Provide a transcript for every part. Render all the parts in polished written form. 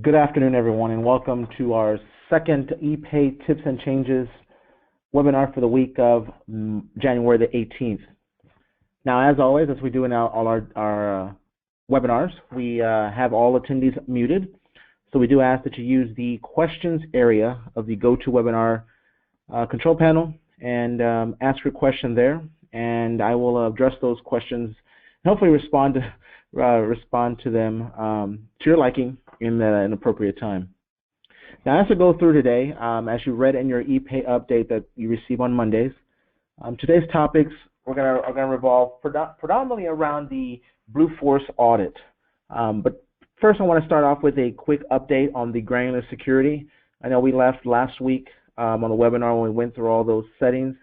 Good afternoon, everyone, and welcome to our second Epay Tips and Changes webinar for the week of January the 18th. Now, as always, as we do in all our webinars, we have all attendees muted. So we do ask that you use the questions area of the GoToWebinar control panel and ask your question there, and I will address those questions and hopefully respond to them to your liking in an appropriate time. Now, as we go through today, as you read in your Epay update that you receive on Mondays, today's topics are going to revolve predominantly around the Blue Force audit. But first, I want to start off with a quick update on the granular security. I know we left last week on the webinar when we went through all those settings.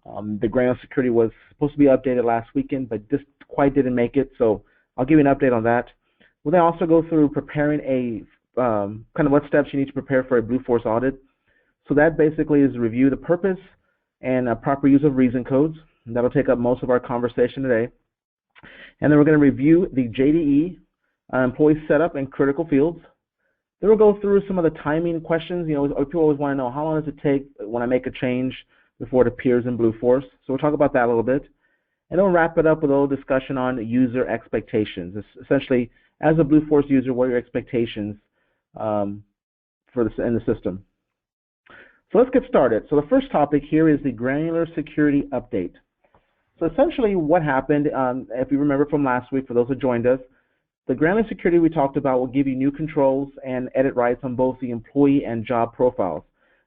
The granular security was supposed to be updated last weekend, but just quite didn't make it. So I'll give you an update on that. We'll then also go through preparing a kind of what steps you need to prepare for a Blue Force audit. So that basically is review the purpose and proper use of reason codes. And that'll take up most of our conversation today. And then we're going to review the JDE employee setup and critical fields. Then we'll go through some of the timing questions. You know, people always want to know how long does it take when I make a change before it appears in Blue Force. So we'll talk about that a little bit. And then we'll wrap it up with a little discussion on user expectations. Essentially, as a Blue Force user, what are your expectations in the system? So let's get started. So the first topic here is the granular security update. So essentially what happened, if you remember from last week, for those who joined us, the granular security we talked about will give you new controls and edit rights on both the employee and job profiles.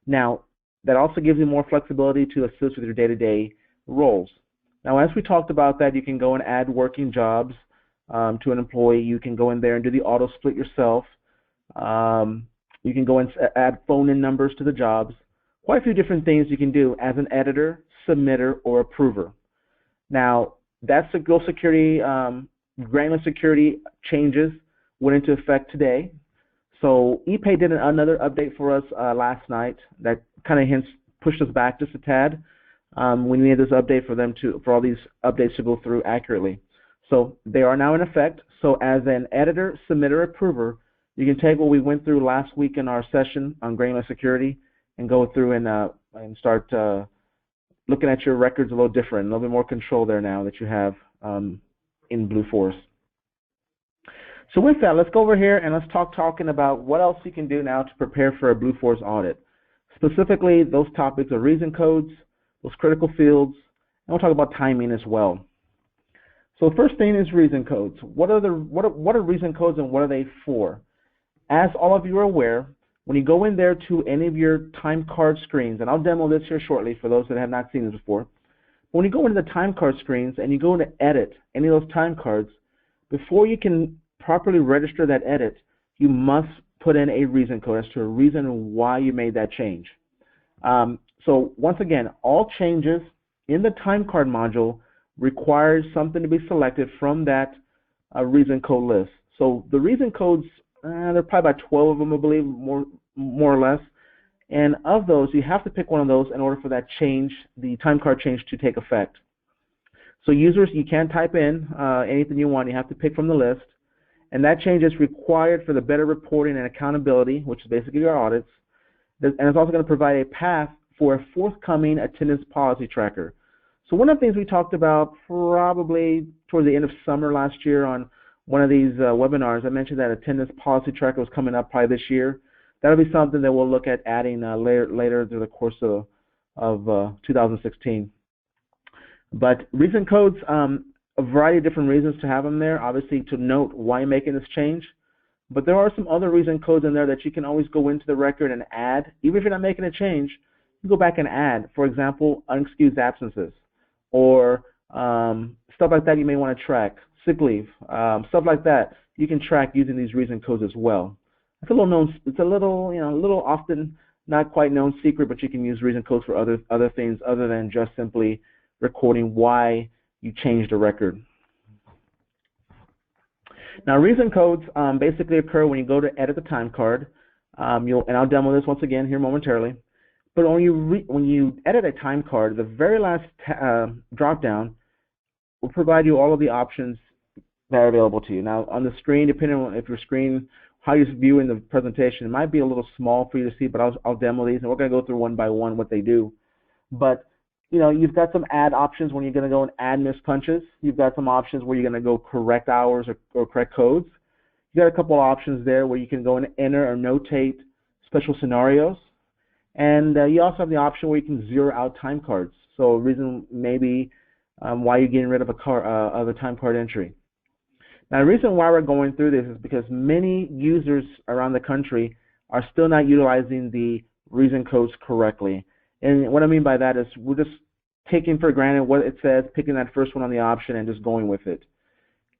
Now, that also gives you more flexibility to assist with your day-to-day roles. Now, as we talked about that, you can go and add working jobs to an employee. You can go in there and do the auto split yourself. You can go and add phone-in numbers to the jobs. Quite a few different things you can do as an editor, submitter, or approver. Now, that's the granular security changes went into effect today. So Epay did another update for us last night that kind of hence pushed us back just a tad. We needed this update for all these updates to go through accurately. So they are now in effect. So as an editor, submitter, approver, you can take what we went through last week in our session on granular security and go through and start looking at your records a little different, a little bit more control there now that you have in Blue Force. So with that, let's go over here and let's talking about what else you can do now to prepare for a Blue Force audit. Specifically, those topics are reason codes, those critical fields, and we'll talk about timing as well. So the first thing is reason codes. What are reason codes and what are they for? As all of you are aware, when you go in there to any of your time card screens, and I'll demo this here shortly for those that have not seen this before. When you go into the time card screens and you go to edit any of those time cards, before you can properly register that edit, you must put in a reason code as to a reason why you made that change. So once again, all changes in the time card module requires something to be selected from that reason code list. So the reason codes, there are probably about 12 of them, I believe, more or less. And of those, you have to pick one of those in order for that change, the time card change, to take effect. So users, you can't type in anything you want. You have to pick from the list. And that change is required for the better reporting and accountability, which is basically your audits. And it's also going to provide a path for a forthcoming attendance policy tracker. So one of the things we talked about probably towards the end of summer last year on one of these webinars, I mentioned that attendance policy tracker was coming up probably this year. That'll be something that we'll look at adding later through the course of 2016. But reason codes, a variety of different reasons to have them there, obviously to note why you're making this change. But there are some other reason codes in there that you can always go into the record and add. Even if you're not making a change, you go back and add. For example, unexcused absences or stuff like that you may want to track, sick leave, stuff like that you can track using these reason codes as well. It's a little known, it's a little often not quite known secret, but you can use reason codes for other things other than just simply recording why you changed a record. Now, reason codes basically occur when you go to edit the time card. And I'll demo this once again here momentarily. But when you edit a time card, the very last drop-down will provide you all of the options that are available to you. Now, on the screen, depending on if your screen how you're viewing the presentation. It might be a little small for you to see, but I'll demo these, and we're going to go through one by one what they do. But you've got some add options when you're going to go and add missed punches. You've got some options where you're going to go correct hours or correct codes. You got a couple options there where you can go and enter or notate special scenarios. And you also have the option where you can zero out time cards. So a reason maybe why you're getting rid of a time card entry. Now, the reason why we're going through this is because many users around the country are still not utilizing the reason codes correctly. And what I mean by that is we're just taking for granted what it says, picking that first one on the option, and just going with it.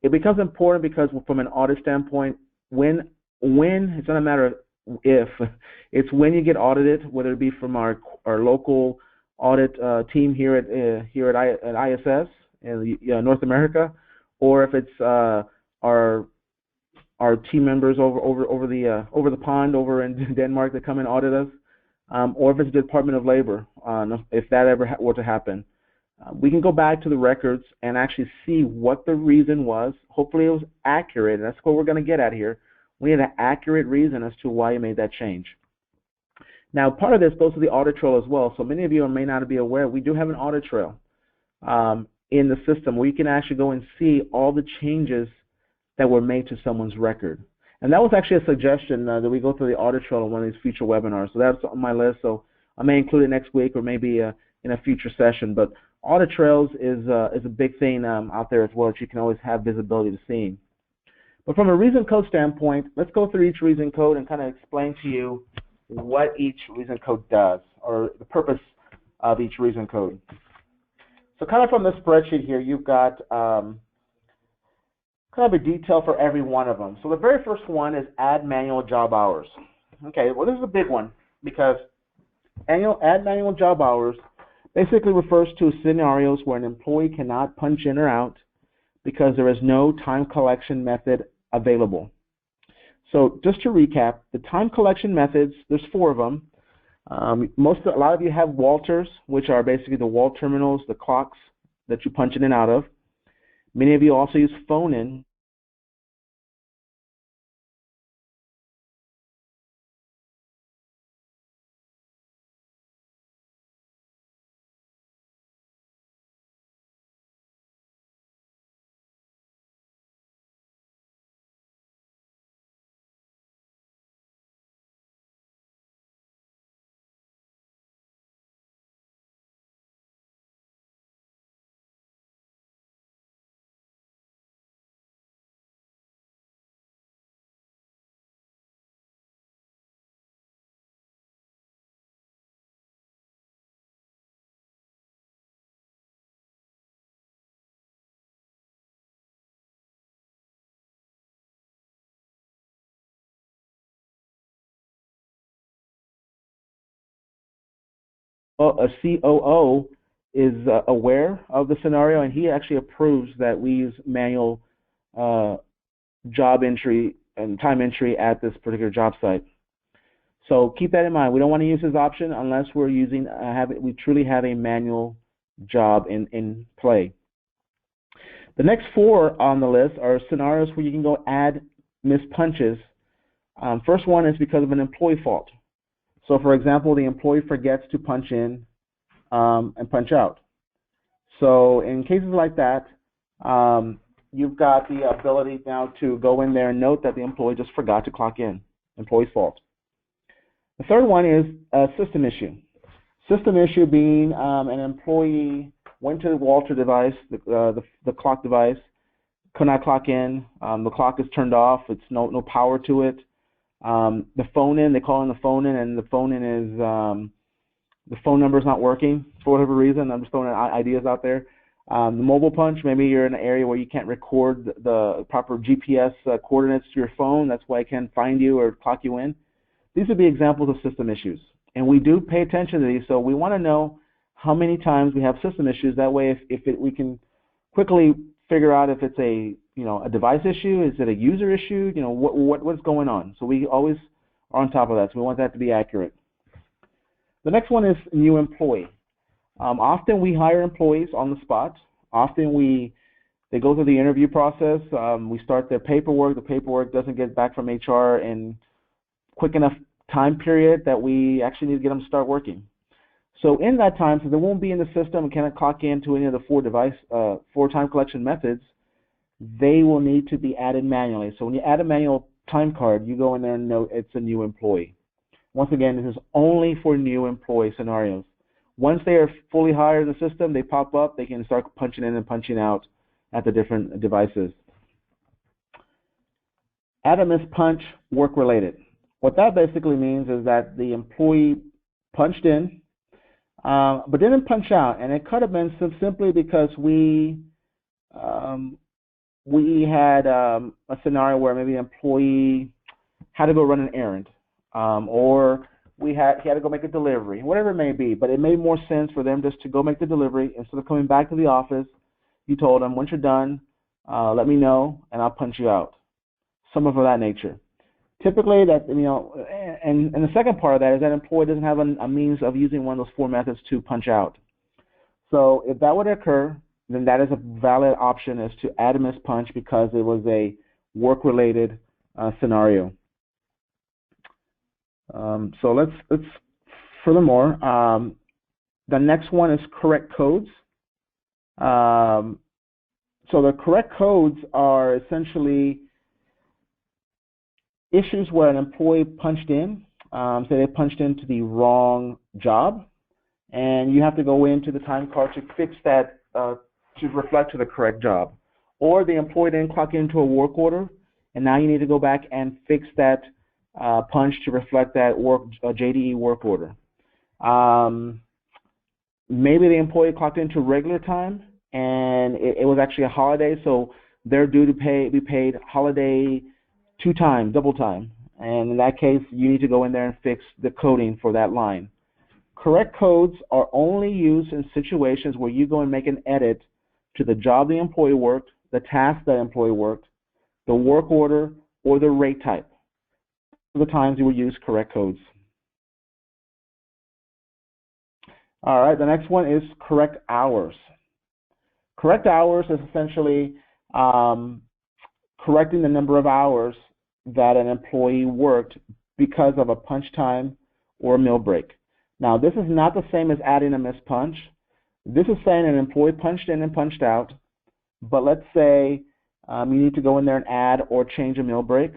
It becomes important because from an audit standpoint, when it's not a matter of if, it's when you get audited, whether it be from our local audit team here at ISS in North America, or if it's our team members over the pond over in Denmark that come and audit us, or if it's the Department of Labor, if that ever were to happen. We can go back to the records and actually see what the reason was. Hopefully it was accurate, and that's what we're going to get at here. We need an accurate reason as to why you made that change. Now, part of this goes to the audit trail as well. So many of you may not be aware, we do have an audit trail in the system where you can actually go and see all the changes that were made to someone's record. And that was actually a suggestion that we go through the audit trail on one of these future webinars. So that's on my list. So I may include it next week or maybe in a future session. But audit trails is a big thing out there as well that you can always have visibility to seeing. But from a reason code standpoint, let's go through each reason code and kind of explain to you what each reason code does, or the purpose of each reason code. So kind of from the spreadsheet here, you've got kind of a detail for every one of them. So the very first one is add manual job hours. Okay, well this is a big one because add manual job hours basically refers to scenarios where an employee cannot punch in or out because there is no time collection method available. So just to recap, the time collection methods, there's 4 of them. A lot of you have Walters, which are basically the wall terminals, the clocks that you punch in and out of. Many of you also use phone-in. A COO is aware of the scenario, and he actually approves that we use manual job entry and time entry at this particular job site. So keep that in mind. We don't want to use this option unless we're using we truly have a manual job in play. The next 4 on the list are scenarios where you can go add missed punches. First one is because of an employee fault. So for example, the employee forgets to punch in and punch out. So in cases like that, you've got the ability now to go in there and note that the employee just forgot to clock in, employee's fault. The third one is a system issue. System issue being an employee went to the Walter device, the clock device, could not clock in, the clock is turned off, it's no power to it. The phone in, they call in the phone in, and the phone in is the phone number is not working for whatever reason. I'm just throwing ideas out there. The mobile punch, maybe you're in an area where you can't record the proper GPS coordinates to your phone. That's why I can't find you or clock you in. These would be examples of system issues. And we do pay attention to these, so we want to know how many times we have system issues. That way, we can quickly figure out if it's a device issue, is it a user issue, what's going on. So we always are on top of that. So we want that to be accurate. The next one is new employee. Often we hire employees on the spot. Often we They go through the interview process. We start their paperwork. The paperwork doesn't get back from HR in quick enough time period that we actually need to get them to start working. So in that time, so they won't be in the system and cannot clock into any of the four time collection methods, they will need to be added manually. So when you add a manual time card, you go in there and note it's a new employee. Once again, this is only for new employee scenarios. Once they are fully hired in the system, they pop up, they can start punching in and punching out at the different devices. Add a missed punch, work related. What that basically means is that the employee punched in, but didn't punch out, and it could have been simply because we had a scenario where maybe an employee had to go run an errand, or he had to go make a delivery, whatever it may be. But it made more sense for them just to go make the delivery instead of coming back to the office. You told them, once you're done, let me know, and I'll punch you out. Some of that nature. Typically, that and the second part of that is that employee doesn't have a means of using one of those four methods to punch out. So if that would occur, then that is a valid option, is to add a missed punch because it was a work-related scenario. So let's furthermore, the next one is correct codes. So the correct codes are essentially issues where an employee punched in, say they punched into the wrong job, and you have to go into the time card to fix that to reflect to the correct job. Or the employee didn't clock into a work order, and now you need to go back and fix that punch to reflect that JDE work order. Maybe the employee clocked into regular time, and it was actually a holiday, so they're due to be paid holiday 2 times, double time. And in that case, you need to go in there and fix the coding for that line. Correct codes are only used in situations where you go and make an edit to the job the employee worked, the task that employee worked, the work order, or the rate type. The times you will use correct codes. All right, the next one is correct hours. Correct hours is essentially correcting the number of hours that an employee worked because of a punch time or a meal break. Now, this is not the same as adding a missed punch. This is saying an employee punched in and punched out, but let's say you need to go in there and add or change a meal break,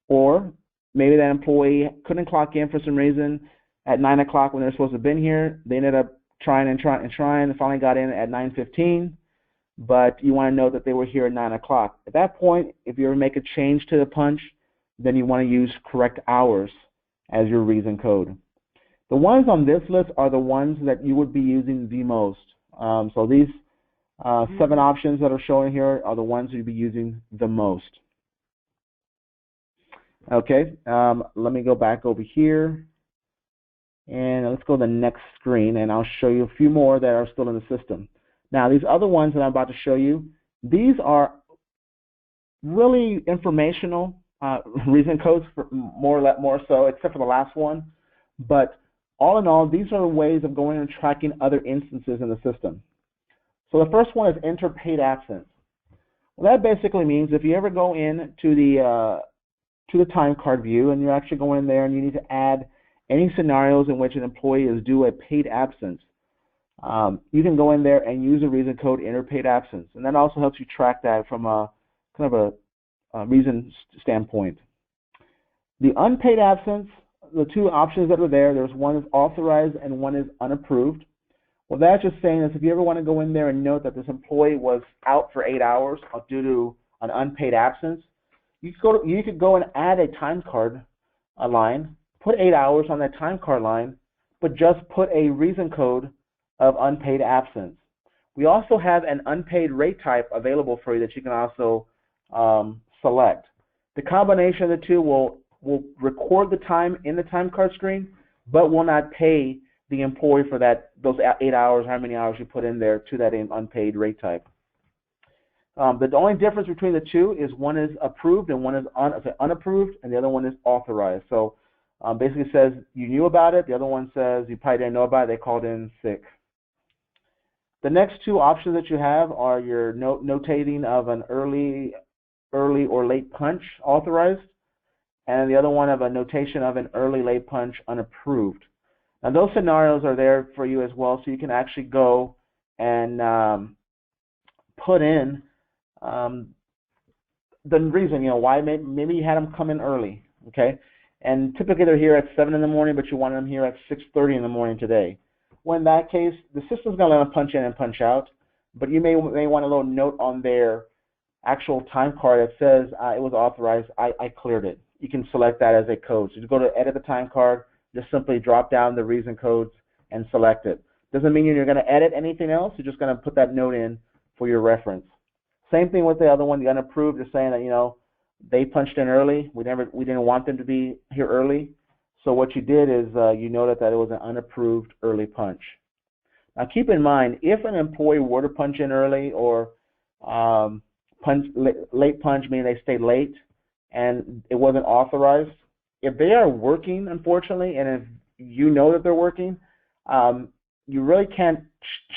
or maybe that employee couldn't clock in for some reason at 9 o'clock when they're supposed to have been here. They ended up trying and finally got in at 9:15, but you want to know that they were here at 9 o'clock. At that point, if you ever make a change to the punch, then you want to use correct hours as your reason code. The ones on this list are the ones that you would be using the most. So these 7 options that are showing here are the ones you'd be using the most. Okay, let me go back over here, and let's go to the next screen, and I'll show you a few more that are still in the system. Now, these other ones that I'm about to show you, these are really informational reason codes, more so, except for the last one. But all in all, these are ways of going and tracking other instances in the system. So the first one is enter paid absence. Well, that basically means if you ever go in to the time card view and you're actually going in there and you need to add any scenarios in which an employee is due a paid absence, you can go in there and use a reason code, enter paid absence, and that also helps you track that from a kind of a reason standpoint. The unpaid absence, the 2 options that are there's one is authorized and one is unapproved. Well, that's just saying is if you ever want to go in there and note that this employee was out for 8 hours due to an unpaid absence, you could go and add a time card line, put 8 hours on that time card line, but just put a reason code of unpaid absence. We also have an unpaid rate type available for you that you can also select. The combination of the 2 will record the time in the time card screen, but will not pay the employee for those 8 hours, how many hours you put in there to that unpaid rate type. The only difference between the 2 is one is approved and one is unapproved, and the other one is authorized. So basically says you knew about it. The other one says you probably didn't know about it. They called in sick. The next two options that you have are your notating of an early or late punch authorized, and the other one of a notation of an early late punch unapproved. Now those scenarios are there for you as well, so you can actually go and put in the reason, why maybe you had them come in early, okay? And typically they're here at 7 in the morning, but you wanted them here at 6:30 in the morning today. Well, in that case, the system's going to let them punch in and punch out, but you may want a little note on their actual time card that says it was authorized, I cleared it. You can select that as a code. So you go to edit the time card, just simply drop down the reason codes and select it. Doesn't mean you're going to edit anything else, you're just going to put that note in for your reference. Same thing with the other one, the unapproved, is saying that, they punched in early. We didn't want them to be here early. So what you did is you noted that it was an unapproved early punch. Now keep in mind, if an employee were to punch in early or late punch, meaning they stayed late and it wasn't authorized, if they are working, unfortunately, and if you know that they're working, you really can't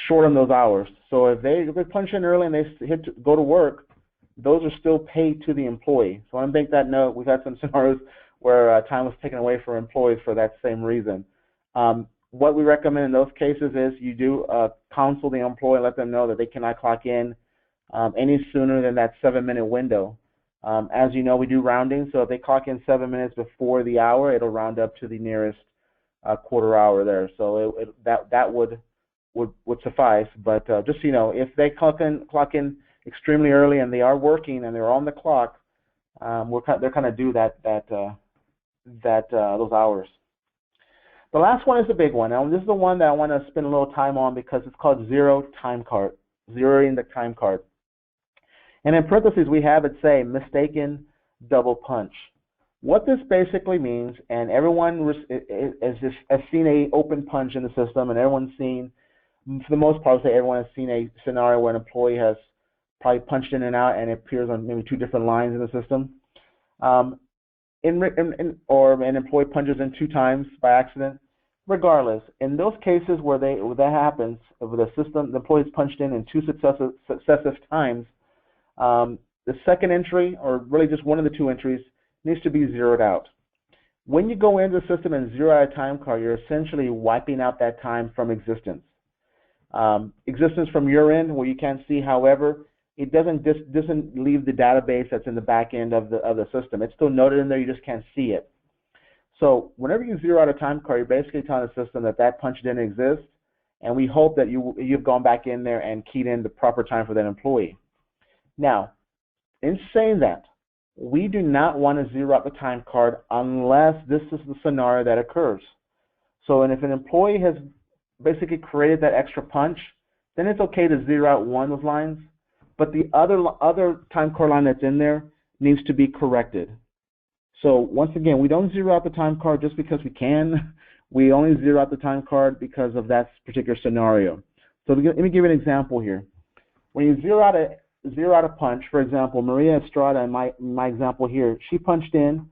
shorten those hours. So if they punch in early and they go to work, those are still paid to the employee. So I want to make that note. We've had some scenarios where time was taken away from employees for that same reason. What we recommend in those cases is you do counsel the employee and let them know that they cannot clock in any sooner than that 7-minute window. As you know, we do rounding, so if they clock in 7 minutes before the hour, it'll round up to the nearest quarter hour there. So that would suffice. But just so you know, if they clock in extremely early and they are working and they're on the clock, they're kind of due those hours. The last one is the big one. Now this is the one that I want to spend a little time on because it's called zeroing the time card. And in parentheses we have it say mistaken double punch. What this basically means, and everyone has seen a open punch in the system, and everyone's seen, for the most part, everyone has seen a scenario where an employee has probably punched in and out and it appears on maybe 2 different lines in the system. Or an employee punches in 2 times by accident. Regardless, in those cases where that happens, where the employee is punched in 2 successive times, the second entry, or really just one of the 2 entries, needs to be zeroed out. When you go into the system and zero out a time card, you're essentially wiping out that time from existence. Existence from your end, where you can't see. However, it doesn't leave the database that's in the back end of the system. It's still noted in there, you just can't see it. So whenever you zero out a time card, you're basically telling the system that punch didn't exist, and we hope that you've gone back in there and keyed in the proper time for that employee. Now, in saying that, we do not want to zero out the time card unless this is the scenario that occurs. So, and if an employee has basically created that extra punch, then it's okay to zero out one of those lines, but the other time card line that's in there needs to be corrected. So once again, we don't zero out the time card just because we can. We only zero out the time card because of that particular scenario. So let me give you an example here. When you zero out a punch, for example, Maria Estrada, in my example here, she punched in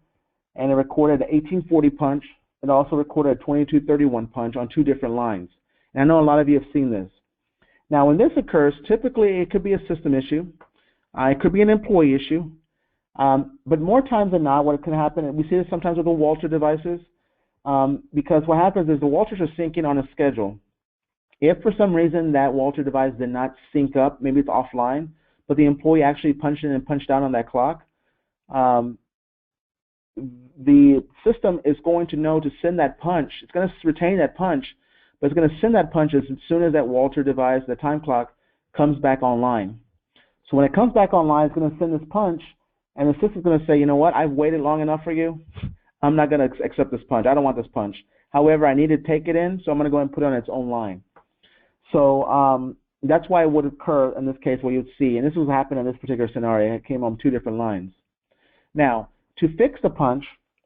and it recorded an 1840 punch. It also recorded a 2231 punch on 2 different lines. And I know a lot of you have seen this. Now, when this occurs, typically it could be a system issue. It could be an employee issue. But more times than not, what can happen, and we see this sometimes with the Walter devices, because what happens is the Walters are syncing on a schedule. If for some reason that Walter device did not sync up, maybe it's offline, but the employee actually punched in and punched out on that clock, the system is going to know to send that punch. It's going to retain that punch, but it's going to send that punch as soon as that Walter device, the time clock, comes back online. So when it comes back online, it's going to send this punch, and the system's going to say, you know what, I've waited long enough for you. I'm not going to accept this punch. I don't want this punch. However, I need to take it in, so I'm going to go ahead and put it on its own line. So that's why it would occur in this case where you'd see, and this was happening in this particular scenario. It came on 2 different lines. Now, to fix the punch,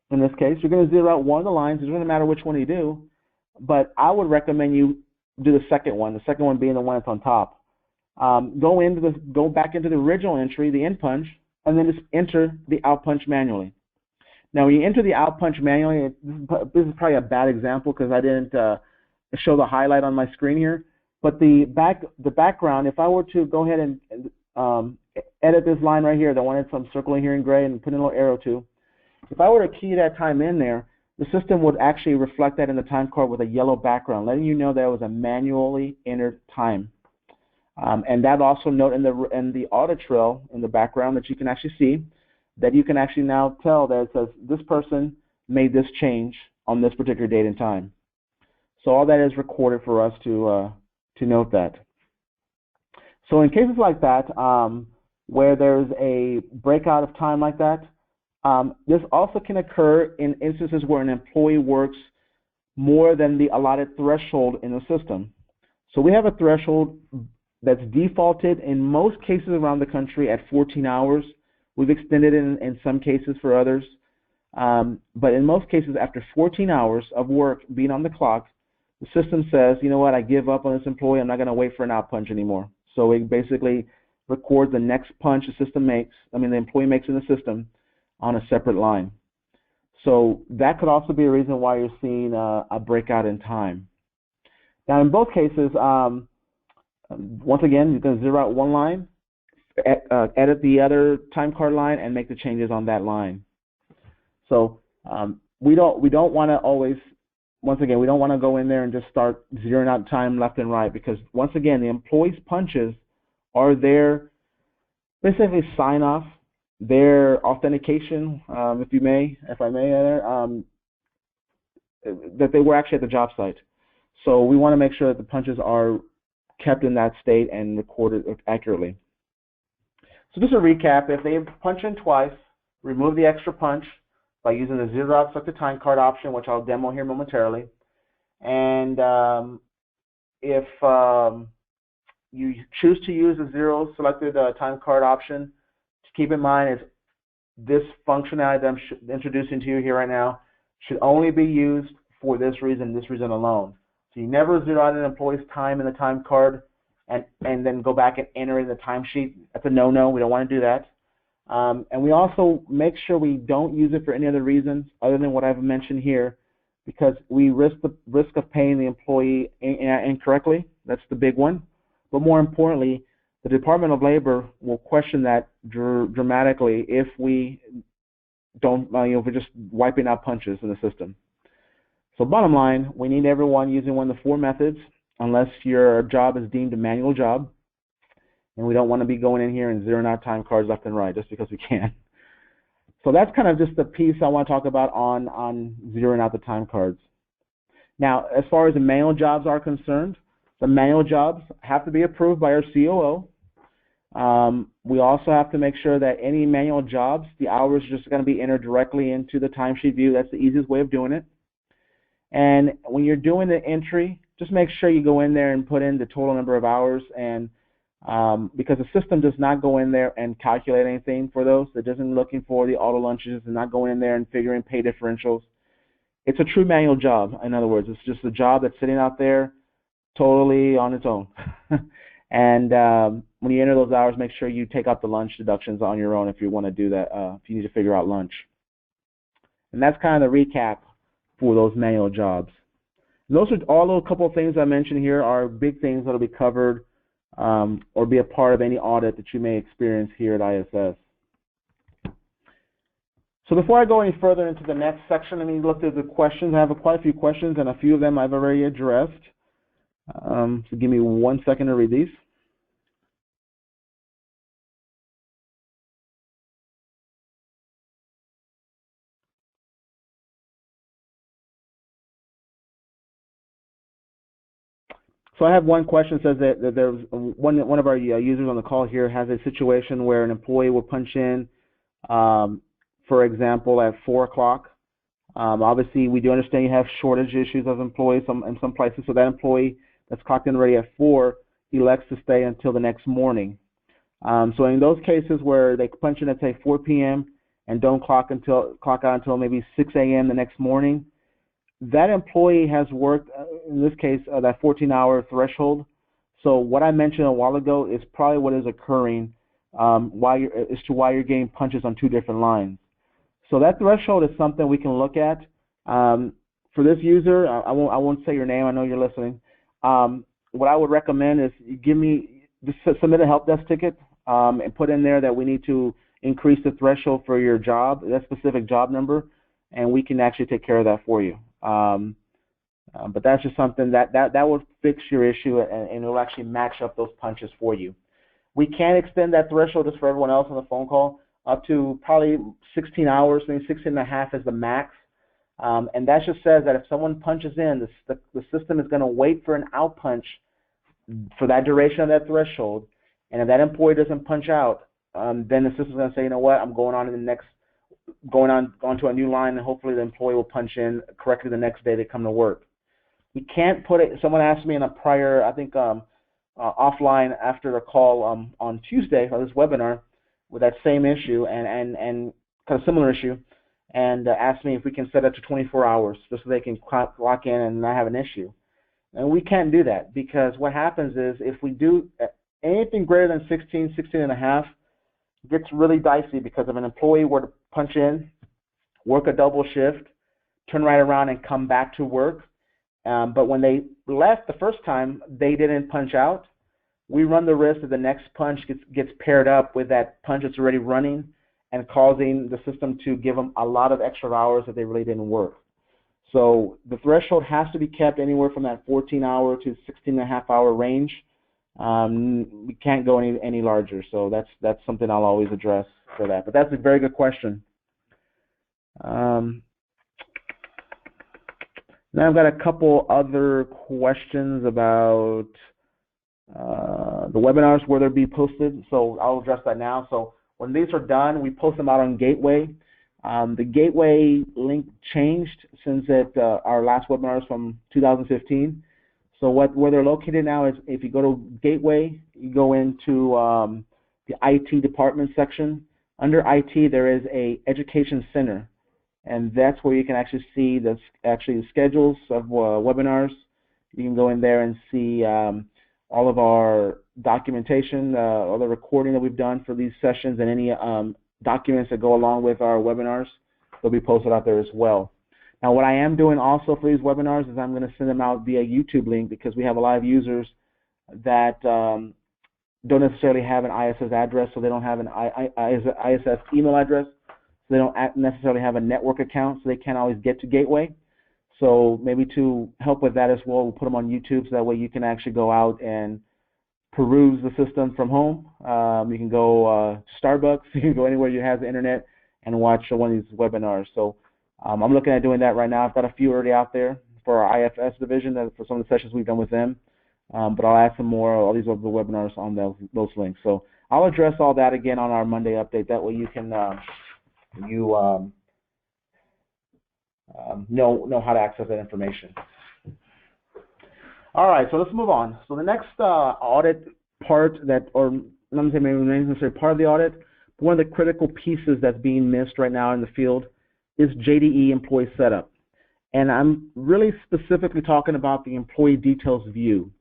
in this case, you're going to zero out one of the lines. It doesn't matter which one you do, but I would recommend you do the second one being the one that's on top. Go back into the original entry, the in punch, and then just enter the out punch manually. Now, when you enter the out punch manually, this is probably a bad example because I didn't show the highlight on my screen here. But the background, if I were to go ahead and edit this line right here, the one that's circling here in gray and put in a little arrow to, if I were to key that time in there, the system would actually reflect that in the time card with a yellow background, letting you know that it was a manually entered time. And that also note in the audit trail in the background that you can actually see that you can actually now tell that it says this person made this change on this particular date and time. So all that is recorded for us to note that. So in cases like that, where there's a breakout of time like that, this also can occur in instances where an employee works more than the allotted threshold in the system. So we have a threshold that's defaulted in most cases around the country at 14 hours. We've extended it in some cases for others. But in most cases, after 14 hours of work being on the clock, the system says, you know what, I give up on this employee. I'm not going to wait for an out punch anymore. So it basically records the next punch the employee makes in the system on a separate line. So that could also be a reason why you're seeing a breakout in time. Now, in both cases, once again, you can zero out one line, edit the other time card line, and make the changes on that line. So we don't want to always, once again, we don't want to go in there and just start zeroing out time left and right, because once again, the employee's punches are their basically sign off, their authentication, if I may, that they were actually at the job site. So we want to make sure that the punches are kept in that state and recorded accurately. So just a recap, if they punch in twice, remove the extra punch by using the zero out selected time card option, which I'll demo here momentarily. And if you choose to use the zero selected time card option, to keep in mind is this functionality that I'm introducing to you here right now should only be used for this reason alone. So you never zero out an employee's time in the time card and then go back and enter in the timesheet. That's a no-no. We don't want to do that. And we also make sure we don't use it for any other reasons other than what I've mentioned here, because we risk of paying the employee incorrectly. That's the big one. But more importantly, the Department of Labor will question that dramatically if we don't, if we're just wiping out punches in the system. So bottom line, we need everyone using one of the four methods, unless your job is deemed a manual job. And we don't want to be going in here and zeroing out time cards left and right just because we can. So that's kind of just the piece I want to talk about on zeroing out the time cards. Now, as far as the manual jobs are concerned, the manual jobs have to be approved by our COO. We also have to make sure that any manual jobs, the hours are just going to be entered directly into the timesheet view. That's the easiest way of doing it. And when you're doing the entry, just make sure you go in there and put in the total number of hours, and because the system does not go in there and calculate anything for those. It doesn't looking for the auto lunches and not going in there and figuring pay differentials. It's a true manual job. In other words, it's just a job that's sitting out there totally on its own. And when you enter those hours, make sure you take out the lunch deductions on your own if you want to do that, if you need to figure out lunch. And that's kind of the recap for those manual jobs. And those are all a couple of things I mentioned here are big things that will be covered or be a part of any audit that you may experience here at ISS. So before I go any further into the next section, let me look at the questions. I have quite a few questions, and a few of them I've already addressed. So give me 1 second to read these. So I have one question that says that there's one of our users on the call here has a situation where an employee will punch in, for example, at 4 o'clock. Obviously, we do understand you have shortage issues of employees in some places, so that employee that's clocked in already at 4 elects to stay until the next morning. So in those cases where they punch in at, say, 4 p.m. and don't clock out until maybe 6 a.m. the next morning, that employee has worked, in this case, that 14-hour threshold. So what I mentioned a while ago is probably what is occurring why you're getting punches on 2 different lines. So that threshold is something we can look at. For this user, I won't say your name. I know you're listening. what I would recommend is just submit a help desk ticket and put in there that we need to increase the threshold for your job, that specific job number, and we can actually take care of that for you. But that's just something that will fix your issue, and it will actually match up those punches for you. We can extend that threshold just for everyone else on the phone call up to probably 16 hours, maybe 16 and a half is the max. And that just says that if someone punches in, the system is going to wait for an out punch for that duration of that threshold. And if that employee doesn't punch out, then the system's going to say, you know what, I'm going on to the next, going on to a new line, and hopefully the employee will punch in correctly the next day they come to work. We can't put it. Someone asked me in a prior, I think, offline after the call on Tuesday for this webinar with that same issue and kind of similar issue, and asked me if we can set it to 24 hours just so they can clock in and not have an issue. And we can't do that, because what happens is if we do anything greater than 16 and a half, it gets really dicey, because if an employee were to punch in, work a double shift, turn right around and come back to work, but when they left the first time, they didn't punch out, we run the risk that the next punch gets paired up with that punch that's already running and causing the system to give them a lot of extra hours that they really didn't work. So the threshold has to be kept anywhere from that 14-hour to 16-and-a-half-hour range. We can't go any larger, so that's something I'll always address for that. But that's a very good question. Now I've got a couple other questions about the webinars, where they'll be posted, so I'll address that now. So when these are done, we post them out on Gateway. The Gateway link changed since our last webinars from 2015. So where they're located now is, if you go to Gateway, you go into the IT department section. Under IT, there is a Education Center, and that's where you can actually see the schedules of webinars. You can go in there and see all of our documentation, all the recording that we've done for these sessions, and any documents that go along with our webinars. They'll be posted out there as well. Now, what I am doing also for these webinars is I'm going to send them out via YouTube link, because we have a lot of users that don't necessarily have an ISS address, so they don't have an ISS email address, so they don't necessarily have a network account, so they can't always get to Gateway. So maybe to help with that as well, we'll put them on YouTube, so that way you can actually go out and peruse the system from home. You can go Starbucks, you can go anywhere you have the internet and watch one of these webinars. So I'm looking at doing that right now. I've got a few already out there for our IFS division, for some of the sessions we've done with them. But I'll add some more, all these other webinars on those links. So I'll address all that again on our Monday update. That way you can know how to access that information. All right, so let's move on. So the next audit part or let me say maybe not necessarily part of the audit, but one of the critical pieces that's being missed right now in the field is JDE employee setup. And I'm really specifically talking about the employee details view.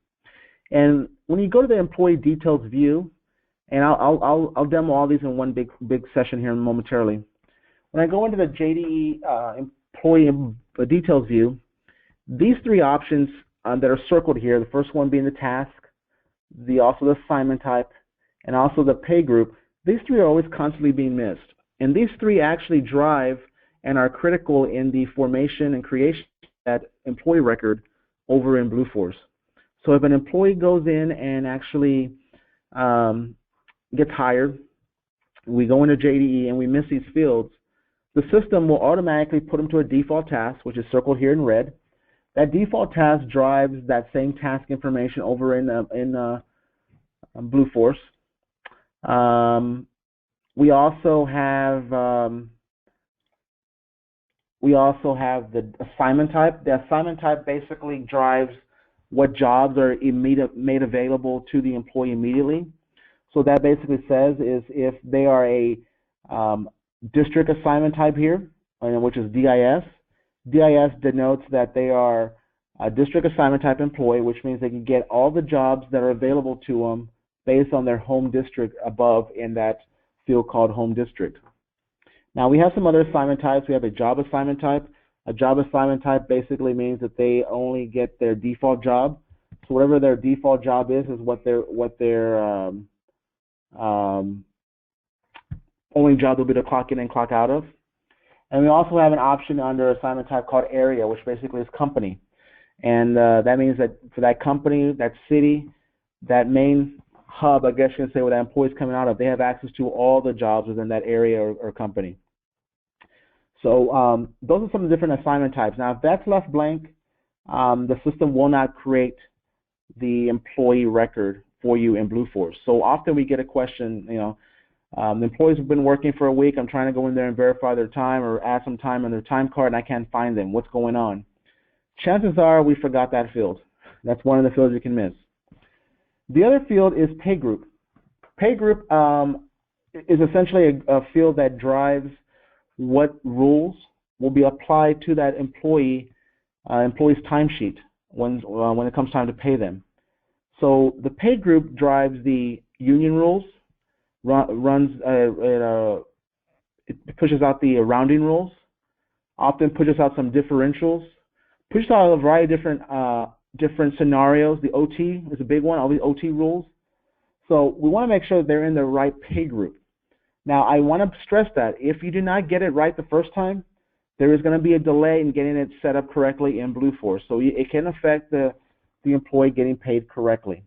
And when you go to the employee details view, and I'll demo all these in one big session here momentarily. When I go into the JDE employee details view, these three options that are circled here, the first one being the task, also the assignment type, and also the pay group, these three are always constantly being missed. And these three actually drive and are critical in the formation and creation of that employee record over in Blueforce. So if an employee goes in and actually gets hired, we go into JDE and we miss these fields, the system will automatically put them to a default task, which is circled here in red. That default task drives that same task information over in Blueforce. We also have the assignment type. The assignment type basically drives what jobs are made available to the employee immediately. So that basically says is if they are a district assignment type here, which is DIS. DIS denotes that they are a district assignment type employee, which means they can get all the jobs that are available to them based on their home district above in that field called home district. Now we have some other assignment types. We have a job assignment type. A job assignment type basically means that they only get their default job. So whatever their default job is what their only job will be to clock in and clock out of. And we also have an option under assignment type called area, which basically is company. And that means that for that company, that city, that main hub, I guess you can say, where that employee is coming out of, they have access to all the jobs within that area or company. So those are some of the different assignment types. Now, if that's left blank, the system will not create the employee record for you in Blueforce. So often we get a question, the employees have been working for a week. I'm trying to go in there and verify their time or add some time on their time card, and I can't find them. What's going on? Chances are we forgot that field. That's one of the fields you can miss. The other field is pay group. Pay group is essentially a field that drives what rules will be applied to that employee's timesheet when it comes time to pay them. So the pay group drives the union rules, it pushes out the rounding rules, often pushes out some differentials, pushes out a variety of different scenarios. The OT is a big one, all the OT rules. So we want to make sure that they're in the right pay group. Now, I want to stress that if you do not get it right the first time, there is going to be a delay in getting it set up correctly in Blueforce. So it can affect the employee getting paid correctly.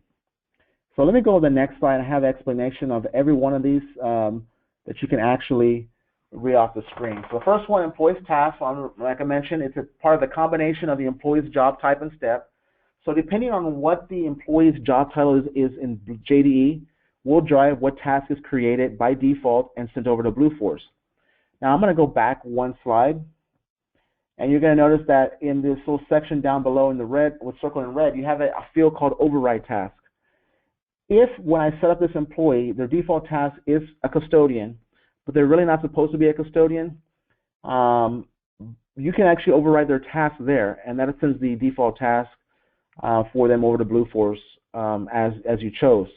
So let me go to the next slide and have an explanation of every one of these that you can actually read off the screen. So the first one, employee's task, like I mentioned, it's a part of the combination of the employee's job type and step. So depending on what the employee's job title is in JDE, will drive what task is created by default and sent over to Blueforce. Now I'm going to go back one slide, and you're going to notice that in this little section down below in the red, with circled in red, you have a field called Overwrite Task. If when I set up this employee, their default task is a custodian, but they're really not supposed to be a custodian, you can actually override their task there, and that sends the default task for them over to Blueforce as you chose.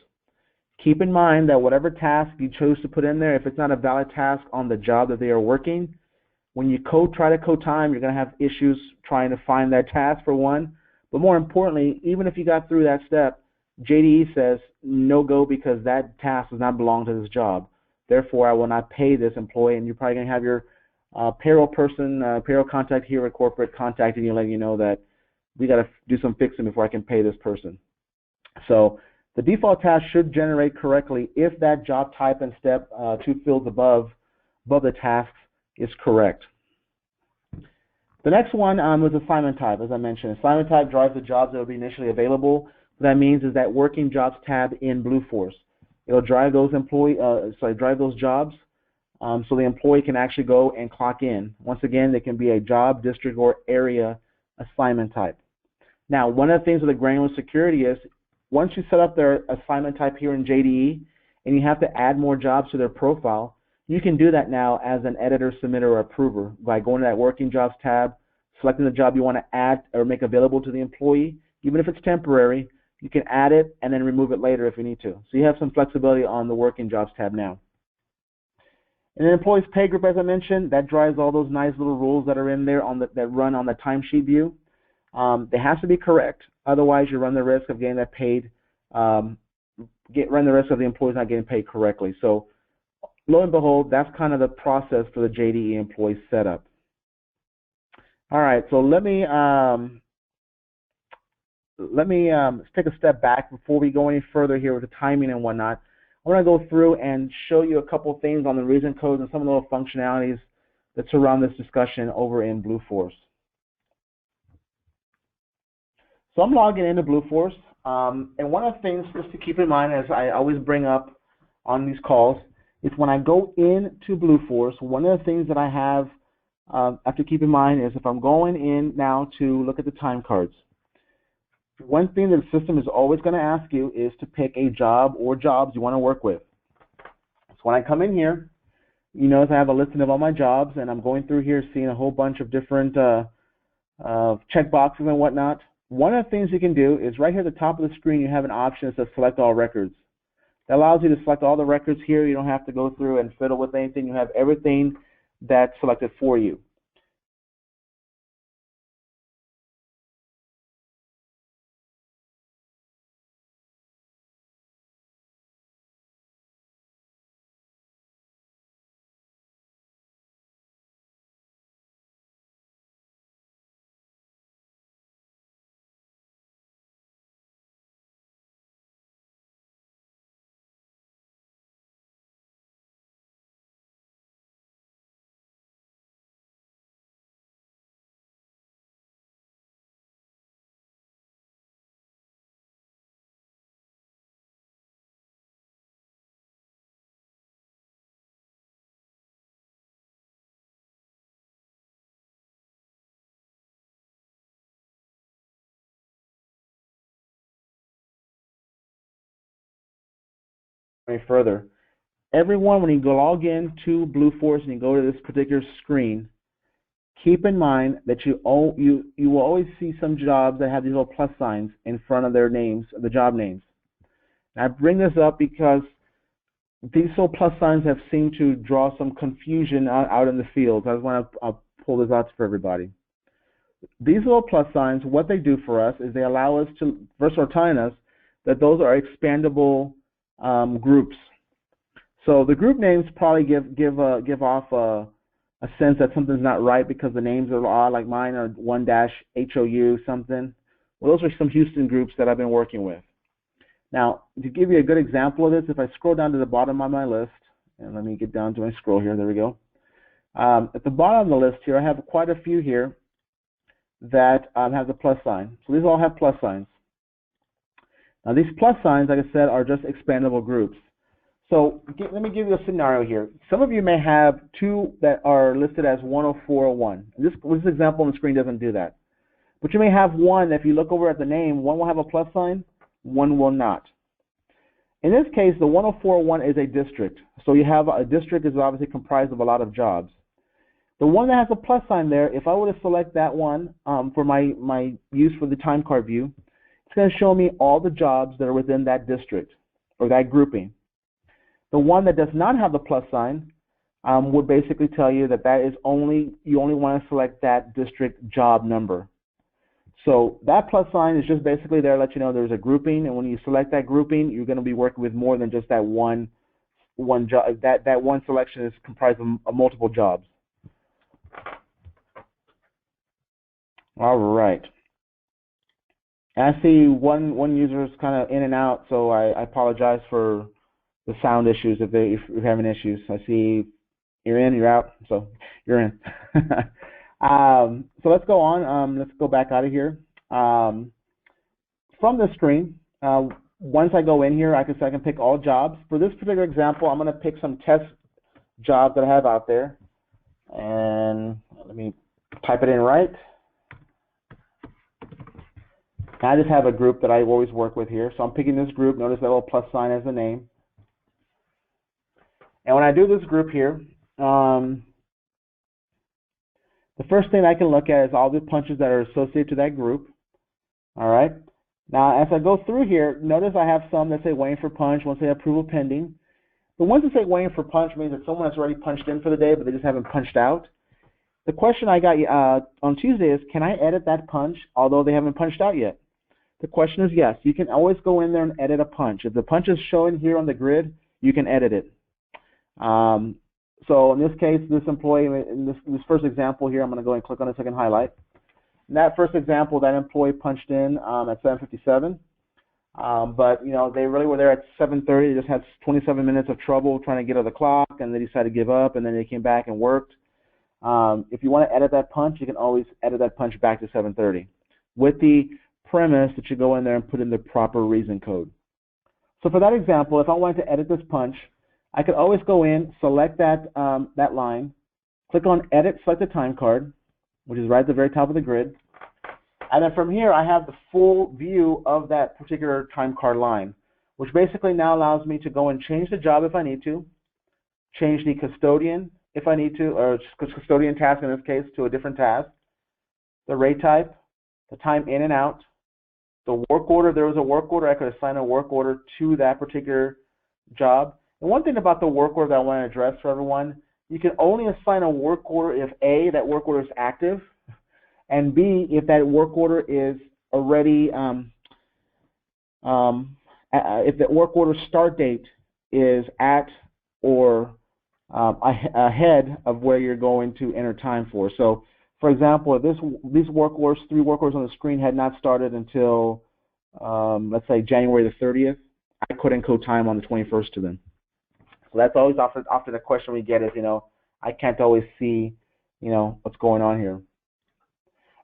Keep in mind that whatever task you chose to put in there, if it's not a valid task on the job that they are working, when you try to code time, you're going to have issues trying to find that task for one. But more importantly, even if you got through that step, JDE says no go because that task does not belong to this job. Therefore, I will not pay this employee, and you're probably going to have your payroll person, payroll contact here at corporate contacting you, letting you know that we got to do some fixing before I can pay this person. So the default task should generate correctly if that job type and step 2 fields above the tasks is correct. The next one was assignment type, as I mentioned. Assignment type drives the jobs that will be initially available. What that means is that working jobs tab in Blueforce. It'll drive those jobs so the employee can actually go and clock in. Once again, they can be a job, district, or area assignment type. Now, one of the things with the granular security is once you set up their assignment type here in JDE and you have to add more jobs to their profile, you can do that now as an editor, submitter, or approver by going to that working jobs tab, selecting the job you want to add or make available to the employee. Even if it's temporary, you can add it and then remove it later if you need to. So you have some flexibility on the working jobs tab now. And then employees pay group, as I mentioned, that drives all those nice little rules that are in there that run on the timesheet view. They have to be correct. Otherwise, you run the risk of getting that paid, run the risk of the employees not getting paid correctly. So lo and behold, that's kind of the process for the JDE employee setup. All right, so let me take a step back before we go any further here with the timing and whatnot. I want to go through and show you a couple of things on the reason codes and some of the little functionalities that surround this discussion over in Blueforce. So I'm logging into Blueforce, and one of the things just to keep in mind, as I always bring up on these calls, is when I go into Blueforce, one of the things that I have to keep in mind is if I'm going in now to look at the time cards, one thing that the system is always going to ask you is to pick a job or jobs you want to work with. So when I come in here, you notice I have a listing of all my jobs, and I'm going through here seeing a whole bunch of different check boxes and whatnot. One of the things you can do is right here at the top of the screen, you have an option that says select all records. That allows you to select all the records here. You don't have to go through and fiddle with anything. You have everything that's selected for you. any further, everyone, when you go log in to Blue Force and you go to this particular screen, keep in mind that you will always see some jobs that have these little plus signs in front of their names, the job names. And I bring this up because these little plus signs have seemed to draw some confusion out in the field. I just want to pull this out for everybody. These little plus signs, what they do for us is they allow us to, first are telling us that those are expandable groups. So the group names probably give off a sense that something's not right because the names are odd, like mine are 1-HOU something. Well, those are some Houston groups that I've been working with. Now, to give you a good example of this, if I scroll down to the bottom of my list, and let me get down to my scroll here, there we go. At the bottom of the list here, I have quite a few here that have the plus sign. So these all have plus signs. Now these plus signs, like I said, are just expandable groups. So let me give you a scenario here. Some of you may have two that are listed as 10401. This example on the screen doesn't do that. But you may have one, if you look over at the name, one will have a plus sign, one will not. In this case, the 10401 is a district. So you have a district is obviously comprised of a lot of jobs. The one that has a plus sign there, if I were to select that one for my use for the time card view, it's going to show me all the jobs that are within that district or that grouping. The one that does not have the plus sign would basically tell you that you only want to select that district job number. So that plus sign is just basically there to let you know there's a grouping, and when you select that grouping, you're going to be working with more than just that one job. That one selection is comprised of multiple jobs. All right. I see one user is kind of in and out, so I apologize for the sound issues if you're having issues. I see you're in, you're out, so you're in. So let's go on. Let's go back out of here. From the screen, once I go in here, I can pick all jobs. For this particular example, I'm going to pick some test jobs that I have out there. And let me type it in right. I just have a group that I always work with here. So I'm picking this group. Notice that little plus sign as the name. And when I do this group here, the first thing I can look at is all the punches that are associated to that group. All right. Now, as I go through here, notice I have some that say waiting for punch, one say approval pending. The ones that say waiting for punch means that someone has already punched in for the day, but they just haven't punched out. The question I got on Tuesday is, can I edit that punch, although they haven't punched out yet? The question is yes. You can always go in there and edit a punch. If the punch is showing here on the grid, you can edit it. So in this case, this employee, in this first example here, I'm going to go and click on it so I can highlight. In that first example, that employee punched in at 7:57. But you know, they really were there at 7:30. They just had 27 minutes of trouble trying to get on the clock, and they decided to give up, and then they came back and worked. If you want to edit that punch, you can always edit that punch back to 7:30, with the premise that you go in there and put in the proper reason code. So for that example, if I wanted to edit this punch, I could always go in, select that that line, click on Edit, select the time card, which is right at the very top of the grid. And then from here, I have the full view of that particular time card line, which basically now allows me to go and change the job if I need to, change the custodian if I need to, or custodian task in this case to a different task, the rate type, the time in and out, the work order. If there was a work order, I could assign a work order to that particular job. And one thing about the work order that I want to address for everyone, you can only assign a work order if A, that work order is active, and B, if that work order is already, if the work order start date is at or ahead of where you're going to enter time for. So, for example, if these work orders, 3 work orders on the screen had not started until, let's say, January the 30th, I could encode time on the 21st to them. So that's always often the question we get is, you know, I can't always see, you know, what's going on here.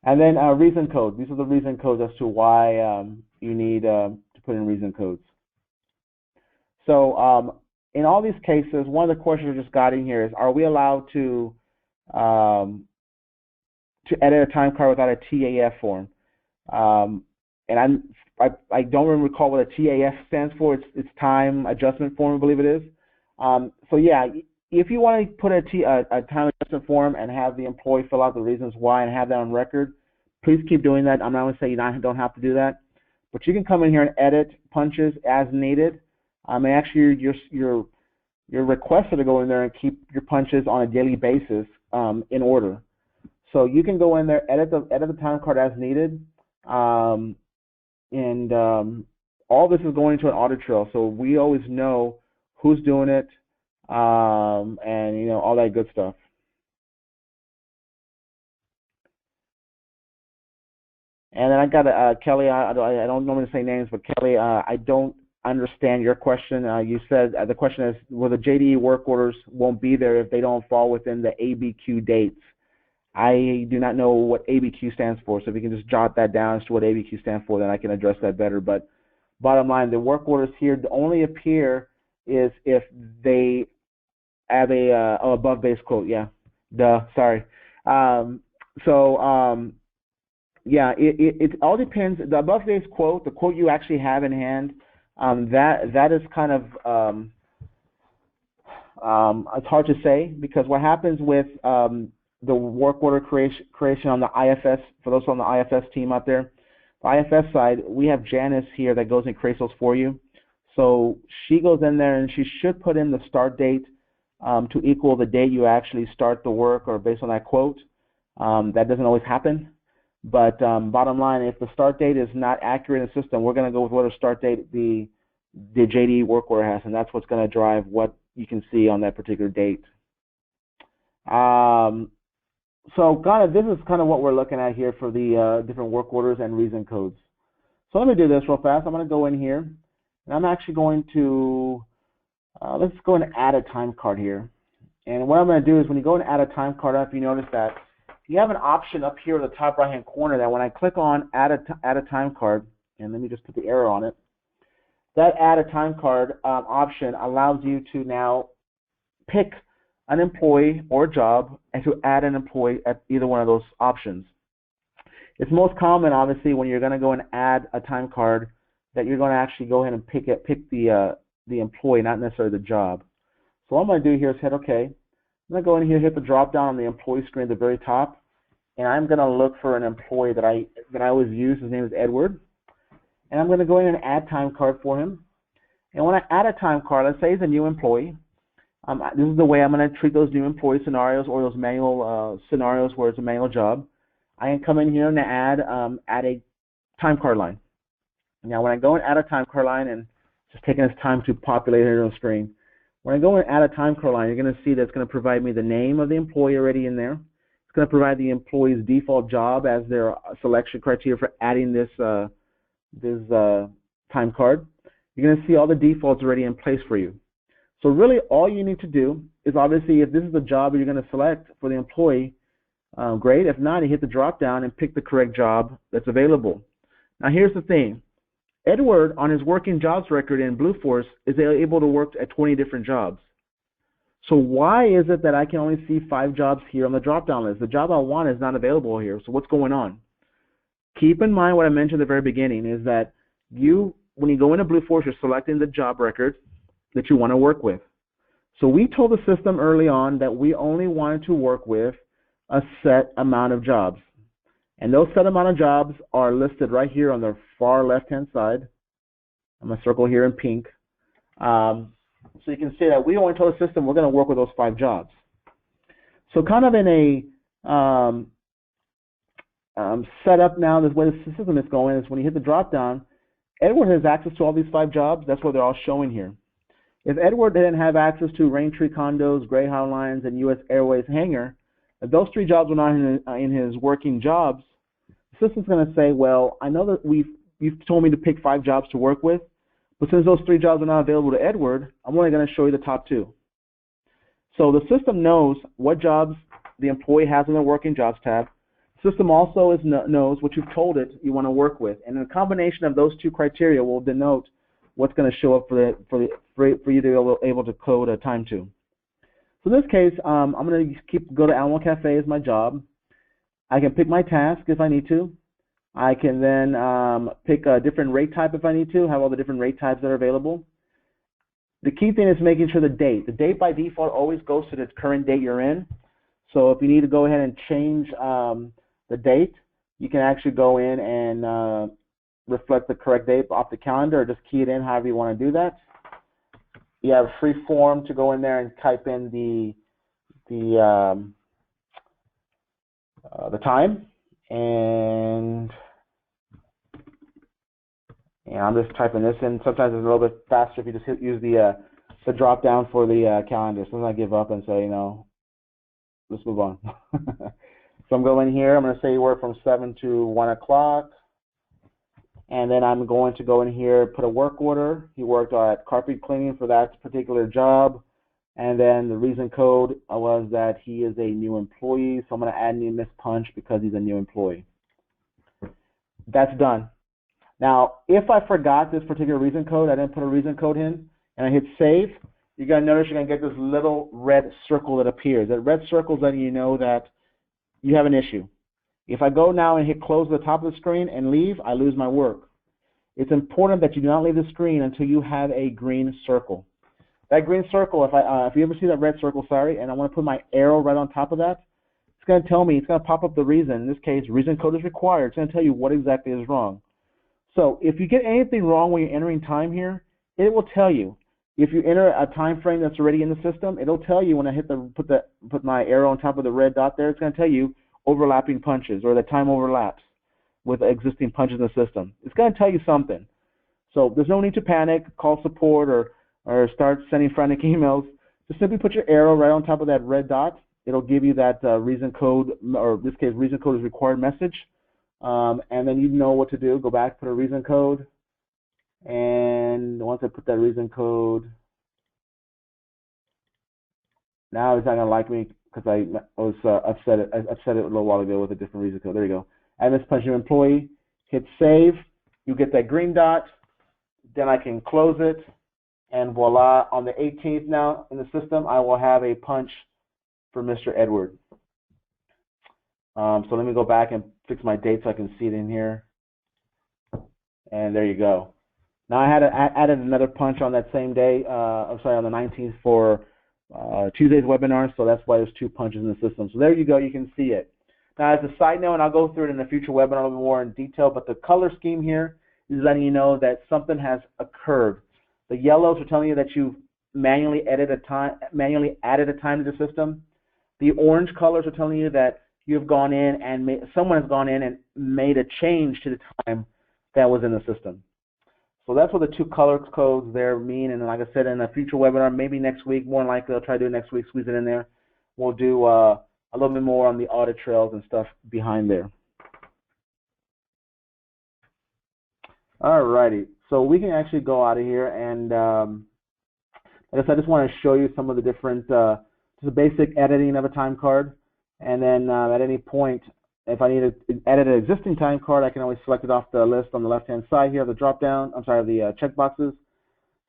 And then reason code. These are the reason codes as to why you need to put in reason codes. So in all these cases, one of the questions we just got in here is, are we allowed to edit a time card without a TAF form? And I don't really recall what a TAF stands for. It's time adjustment form, I believe it is. So yeah, if you want to put a time adjustment form and have the employee fill out the reasons why and have that on record, please keep doing that. I'm not going to say you don't have to do that, but you can come in here and edit punches as needed. And actually, your requested to go in there and keep your punches on a daily basis in order. So you can go in there, edit the time card as needed, and all this is going to an audit trail, so we always know who's doing it, and you know, all that good stuff. And then I got Kelly. I don't normally say names, but Kelly, I don't understand your question. You said the question is, well, the JDE work orders won't be there if they don't fall within the ABQ dates. I do not know what ABQ stands for, so if you can just jot that down as to what ABQ stands for, then I can address that better. But bottom line, the work orders here only appear is if they have a above base quote. Yeah, sorry. Yeah, it all depends. The above base quote, the quote you actually have in hand, that is kind of it's hard to say, because what happens with the work order creation on the IFS, for those on the IFS team out there, the IFS side, we have Janice here that goes and creates those for you. So she goes in there and she should put in the start date to equal the date you actually start the work, or based on that quote. That doesn't always happen. But bottom line, if the start date is not accurate in the system, we're going to go with whatever start date the JDE work order has, and that's what's going to drive what you can see on that particular date. So this is kind of what we're looking at here for the different work orders and reason codes. So let me do this real fast. I'm going to go in here, and I'm actually going to, let's go and add a time card here. And what I'm going to do is, when you go and add a time card up, you notice that you have an option up here in the top right hand corner that when I click on add a time card, and let me just put the arrow on it, that add a time card option allows you to now pick an employee or job and to add an employee at either one of those options. It's most common, obviously, when you're going to go and add a time card, that you're going to actually go ahead and pick the employee, not necessarily the job. So what I'm going to do here is hit OK. I'm going to go in here, hit the drop down on the employee screen at the very top, and I'm going to look for an employee that I always use. His name is Edward, and I'm going to go in and add time card for him. And when I add a time card, let's say he's a new employee. This is the way I'm going to treat those new employee scenarios, or those manual scenarios where it's a manual job. I can come in here and add a time card line. Now, when I go and add a time card line, and it's just taking its time to populate here on the screen, when I go and add a time card line, you're going to see that it's going to provide me the name of the employee already in there. It's going to provide the employee's default job as their selection criteria for adding this time card. You're going to see all the defaults already in place for you. So really, all you need to do is, obviously, if this is the job you're going to select for the employee, great. If not, you hit the drop down and pick the correct job that's available. Now, here's the thing. Edward, on his working jobs record in Blue Force, is able to work at 20 different jobs. So why is it that I can only see 5 jobs here on the drop-down list? The job I want is not available here. So what's going on? Keep in mind what I mentioned at the very beginning is that when you go into Blue Force, you're selecting the job record that you want to work with. So we told the system early on that we only wanted to work with a set amount of jobs. And those set amount of jobs are listed right here on the far left-hand side. I'm going to circle here in pink. So you can see that we only told the system we're going to work with those 5 jobs. So kind of in a setup now, the way the system is going is when you hit the drop-down, Edward has access to all these 5 jobs. That's what they're all showing here. If Edward didn't have access to Raintree Condos, Greyhound Lines, and U.S. Airways Hangar, if those 3 jobs were not in his working jobs, the system's going to say, well, I know that you've told me to pick 5 jobs to work with, but since those 3 jobs are not available to Edward, I'm only going to show you the top 2. So the system knows what jobs the employee has in their working jobs tab. The system also knows what you've told it you want to work with, and a combination of those 2 criteria will denote what's going to show up for you to be able to code a time to. So in this case, I'm going to go to Animal Cafe as my job. I can pick my task if I need to. I can then pick a different rate type if I need to, have all the different rate types that are available. The key thing is making sure the date. The date by default always goes to the current date you're in. So if you need to go ahead and change the date, you can actually go in and reflect the correct date off the calendar, or just key it in however you want to do that. You have free form to go in there and type in the time, and I'm just typing this in. Sometimes it's a little bit faster if you just use the drop down for the calendar. Sometimes I give up and say, let's move on. So I'm going here. I'm going to say you work from 7 to 1 o'clock. And then I'm going to go in here, put a work order. He worked at carpet cleaning for that particular job. And then the reason code was that he is a new employee. So I'm going to add new missed punch because he's a new employee. That's done. Now, if I forgot this particular reason code, I didn't put a reason code in, and I hit save, you're going to notice you're going to get this little red circle that appears. That red circle is letting you know that you have an issue. If I go now and hit close at the top of the screen and leave, I lose my work. It's important that you do not leave the screen until you have a green circle. That green circle, if you ever see that red circle, and I want to put my arrow right on top of that, it's going to tell me, it's going to pop up the reason. In this case, reason code is required. It's going to tell you what exactly is wrong. So if you get anything wrong when you're entering time here, it will tell you. If you enter a time frame that's already in the system, it'll tell you when I put my arrow on top of the red dot there, it's going to tell you overlapping punches, or the time overlaps with existing punches in the system. It's going to tell you something. So there's no need to panic, call support, or start sending frantic emails. Just simply put your arrow right on top of that red dot. It'll give you that reason code, or in this case, reason code is required message. And then you know what to do. Go back, put a reason code. And once I put that reason code, now it's not going to like me because I was upset it a little while ago with a different reason code. There you go. I mispunched your employee. Hit save. You get that green dot. Then I can close it. And voila, on the 18th now in the system, I will have a punch for Mr. Edward. So let me go back and fix my date so I can see it in here. And there you go. Now I added another punch on that same day, on the 19th for Tuesday's webinar, so that's why there's 2 punches in the system. So there you go, you can see it. Now as a side note, and I'll go through it in a future webinar a little more in detail, but the color scheme here is letting you know that something has occurred. The yellows are telling you that you've manually added a time to the system. The orange colors are telling you that you've gone in and someone has gone in and made a change to the time that was in the system. So that's what the 2 color codes there mean. And like I said, in a future webinar, maybe next week, more than likely I'll try to do it next week, squeeze it in there. We'll do a little bit more on the audit trails and stuff behind there. Alrighty, so we can actually go out of here, and like I said, I just want to show you some of the different, just the basic editing of a time card, and then at any point, if I need to edit an existing time card, I can always select it off the list on the left-hand side here, the drop-down, the checkboxes,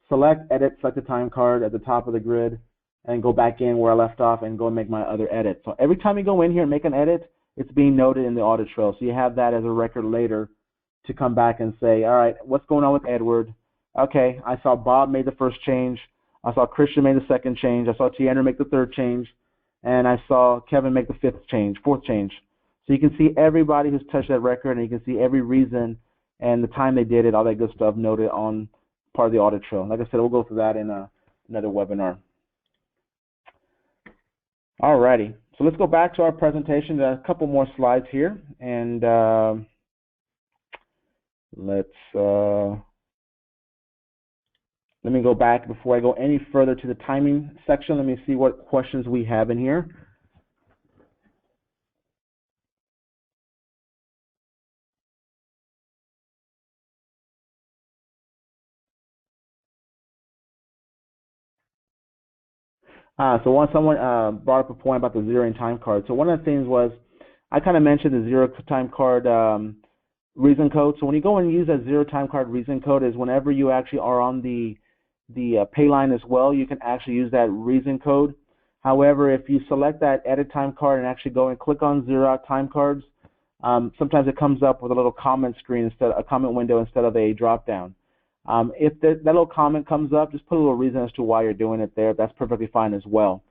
select, edit, select the time card at the top of the grid, and go back in where I left off and go and make my other edit. So every time you go in here and make an edit, it's being noted in the audit trail, so you have that as a record later to come back and say, all right, what's going on with Edward? Okay, I saw Bob made the first change. I saw Christian made the second change. I saw Tiandra make the third change. And I saw Kevin make the fourth change. So you can see everybody who's touched that record, and you can see every reason and the time they did it, all that good stuff noted on part of the audit trail. Like I said, we'll go through that in another webinar. All righty, so let's go back to our presentation. There are a couple more slides here, and let me go back before I go any further to the timing section. Let me see what questions we have in here. So someone brought up a point about the zeroing time card. So one of the things was, I kind of mentioned the zero time card reason code. So when you go and use that zero time card reason code, is whenever you actually are on the pay line as well, you can actually use that reason code. However, if you select that edit time card and actually go and click on zero out time cards, sometimes it comes up with a little comment screen a comment window instead of a drop down. If that little comment comes up, just put a little reason as to why you're doing it there. That's perfectly fine as well.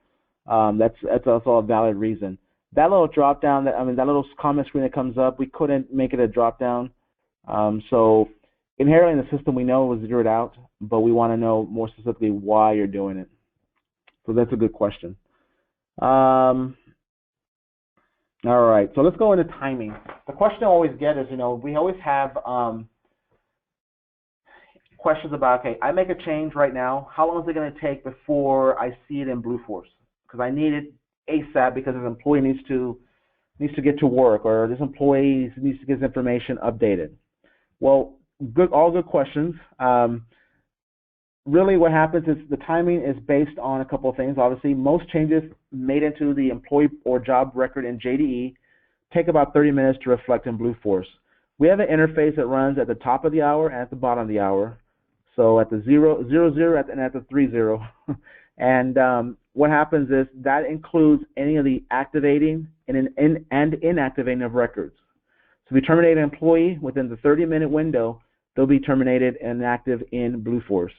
That's also a valid reason. That little drop down, that little comment screen that comes up, we couldn't make it a drop down. So inherently in the system, we know it was zeroed out, but we want to know more specifically why you're doing it. So that's a good question. All right, so let's go into timing. The question I always get is, we always have questions about, okay, I make a change right now. How long is it going to take before I see it in Blueforce? Because I need it ASAP because this employee needs to get to work, or this employee needs to get his information updated. Well, all good questions. Really what happens is the timing is based on a couple of things. Obviously, most changes made into the employee or job record in JDE take about 30 minutes to reflect in Blueforce. We have an interface that runs at the top of the hour and at the bottom of the hour. So at the 00, and at the 30. And what happens is that includes any of the activating and inactivating of records. So if we terminate an employee within the 30-minute window, they'll be terminated and active in Blueforce.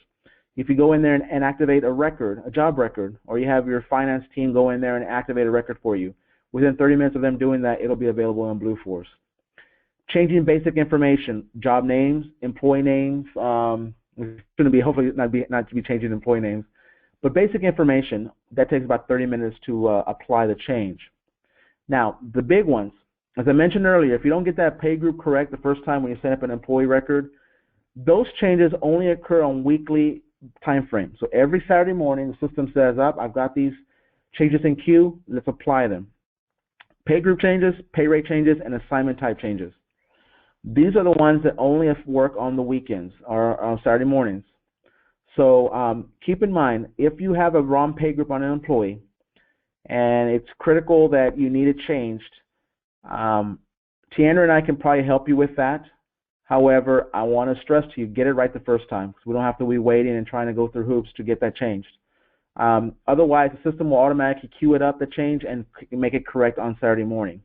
If you go in there and activate a record, a job record, or you have your finance team go in there and activate a record for you, within 30 minutes of them doing that, it'll be available in Blueforce. Changing basic information, job names, employee names, it's going to be hopefully not to be changing employee names, but basic information, that takes about 30 minutes to apply the change. Now, the big ones, as I mentioned earlier, if you don't get that pay group correct the first time when you set up an employee record, those changes only occur on weekly time frame. So every Saturday morning, the system says, I've got these changes in queue, let's apply them. Pay group changes, pay rate changes, and assignment type changes. These are the ones that only work on the weekends or on Saturday mornings. So keep in mind, if you have a wrong pay group on an employee and it's critical that you need it changed, Tiandra and I can probably help you with that. However, I want to stress to you, get it right the first time, because we don't have to be waiting and trying to go through hoops to get that changed. Otherwise, the system will automatically queue it up, the change, and make it correct on Saturday morning.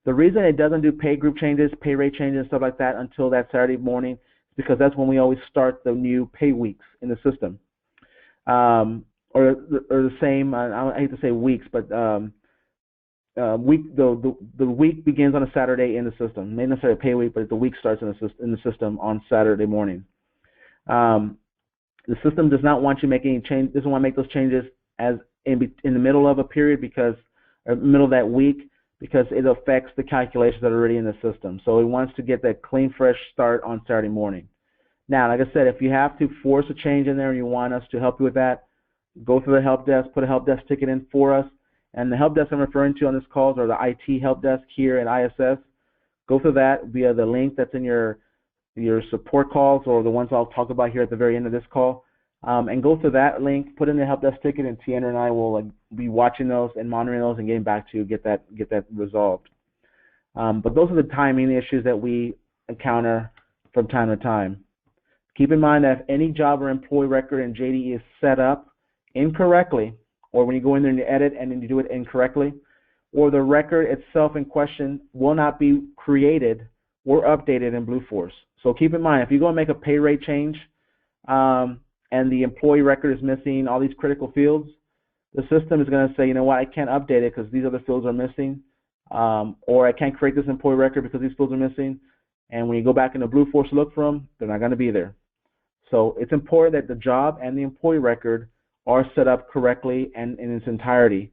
The reason it doesn't do pay group changes, pay rate changes, and stuff like that until that Saturday morning is because that's when we always start the new pay weeks in the system. Or the same, I hate to say weeks, but the week begins on a Saturday in the system. Not necessarily a pay week, but the week starts in the system on Saturday morning. The system does not want you making change. Doesn't want to make those changes as in the middle of a period middle of that week, because it affects the calculations that are already in the system. So it wants to get that clean, fresh start on Saturday morning. Now, like I said, if you have to force a change in there and you want us to help you with that, go through the help desk, put a help desk ticket in for us. And the help desk I'm referring to on this call are the IT help desk here at ISS. Go through that via the link that's in your support calls, or the ones I'll talk about here at the very end of this call. And go through that link, put in the help desk ticket, and Tiandra and I will be watching those and monitoring those and getting back to you, get that resolved. But those are the timing issues that we encounter from time to time. Keep in mind that if any job or employee record in JDE is set up incorrectly, or when you go in there and you edit and then you do it incorrectly, or the record itself in question will not be created or updated in Blueforce. So keep in mind, if you go and make a pay rate change and the employee record is missing all these critical fields, the system is going to say, you know what, I can't update it because these other fields are missing, or I can't create this employee record because these fields are missing. And when you go back into Blueforce to look for them, they're not going to be there. So it's important that the job and the employee record are set up correctly and in its entirety,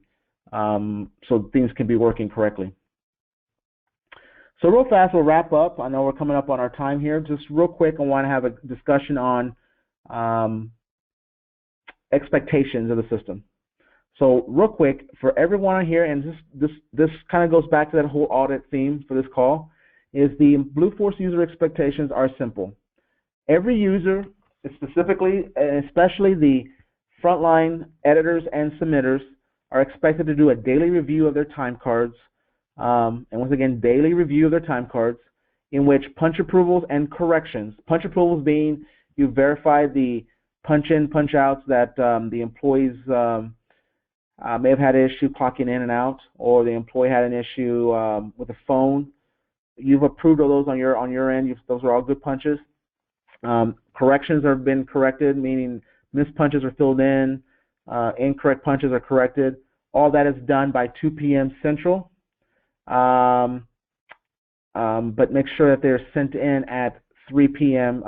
so things can be working correctly. So real fast, we'll wrap up. I know we're coming up on our time here. Just real quick, I want to have a discussion on expectations of the system. So real quick, for everyone here, and this kind of goes back to that whole audit theme for this call, is the Blueforce user expectations are simple. Every user, specifically, and especially the frontline editors and submitters, are expected to do a daily review of their time cards, and once again, daily review of their time cards, in which punch approvals and corrections, punch approvals being you verify the punch-in, punch-outs that the employees may have had an issue clocking in and out, or the employee had an issue with a phone, you've approved all those on your end. Those are all good punches. Corrections have been corrected, meaning missed punches are filled in, incorrect punches are corrected. All that is done by 2 p.m. Central. But make sure that they're sent in at 3 p.m.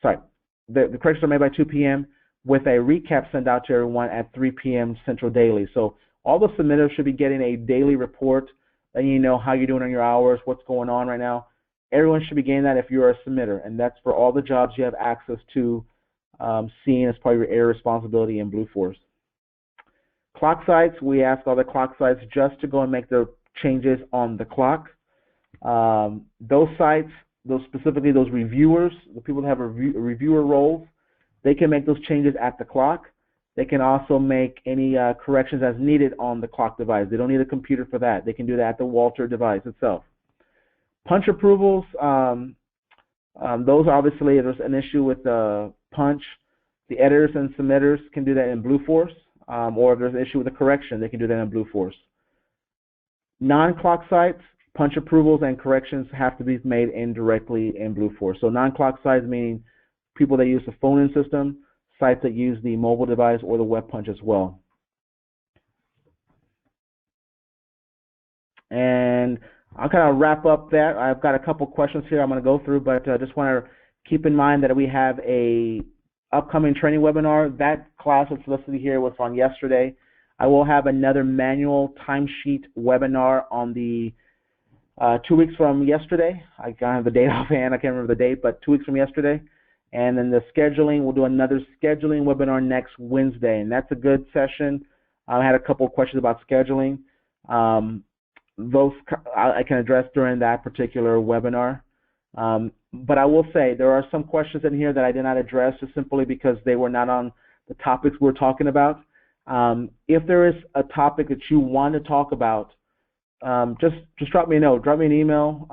The corrections are made by 2 p.m. with a recap sent out to everyone at 3 p.m. Central daily. So all the submitters should be getting a daily report, letting you know how you're doing on your hours, what's going on right now. Everyone should be getting that if you're a submitter, and that's for all the jobs you have access to seeing as part of your area responsibility in Blue Force. Clock sites, we ask all the clock sites just to go and make their changes on the clock. Those sites, specifically those reviewers, the people that have reviewer roles, they can make those changes at the clock. They can also make any corrections as needed on the clock device. They don't need a computer for that. They can do that at the Walter device itself. Punch approvals, those obviously, if there's an issue with the punch, the editors and submitters can do that in Blue Force, or if there's an issue with the correction, they can do that in Blue Force. Non-clock sites, punch approvals and corrections have to be made indirectly in Blue Force. So non-clock sites meaning people that use the phone-in system, sites that use the mobile device or the web punch as well. And I'll kind of wrap up that. I've got a couple questions here I'm going to go through, but I just want to keep in mind that we have a upcoming training webinar. That class that's listed here was on yesterday. I will have another manual timesheet webinar on the 2 weeks from yesterday. I don't have the date offhand. I can't remember the date, but 2 weeks from yesterday. And then the scheduling, we'll do another scheduling webinar next Wednesday, and that's a good session. I had a couple of questions about scheduling. Those I can address during that particular webinar. But I will say there are some questions in here that I did not address just simply because they were not on the topics we're talking about. If there is a topic that you want to talk about, just drop me a note, drop me an email,